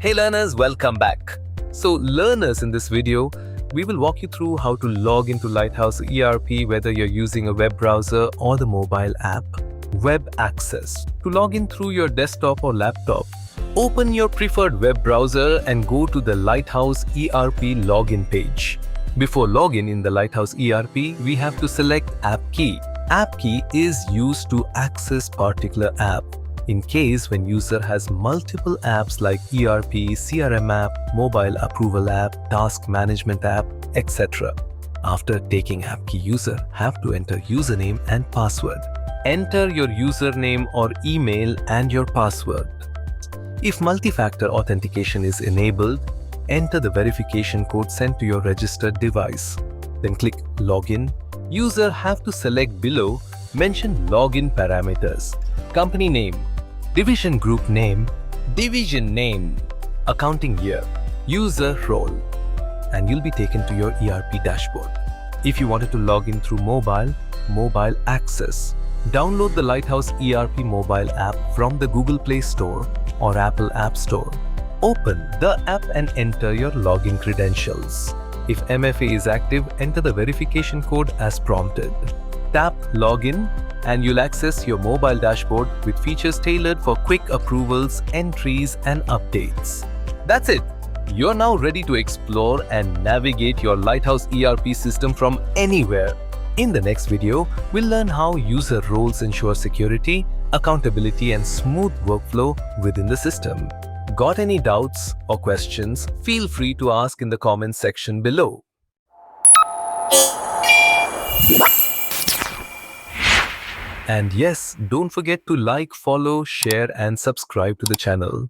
Hey learners, welcome back. So learners, in this video, we will walk you through how to log into Lighthouse ERP whether you're using a web browser or the mobile app. Web access. To log in through your desktop or laptop, open your preferred web browser and go to the Lighthouse ERP login page. Before login in the Lighthouse ERP, we have to select App Key. App Key is used to access particular app. In case when user has multiple apps like ERP, CRM app, mobile approval app, task management app, etc. After taking app key, user have to enter username and password. Enter your username or email and your password. If multi-factor authentication is enabled, enter the verification code sent to your registered device. Then click Login. User have to select below mention login parameters. Company name, division group name, division name, accounting year, user role, and you'll be taken to your ERP dashboard. If you wanted to log in through mobile access, download the Lighthouse ERP mobile app from the Google Play Store or Apple App Store. Open the app and enter your login credentials. If MFA is active, enter the verification code as prompted. Tap Login and you'll access your mobile dashboard with features tailored for quick approvals, entries, and updates. That's it! You're now ready to explore and navigate your Lighthouse ERP system from anywhere. In the next video, we'll learn how user roles ensure security, accountability, and smooth workflow within the system. Got any doubts or questions? Feel free to ask in the comments section below. And yes, don't forget to like, follow, share, and subscribe to the channel.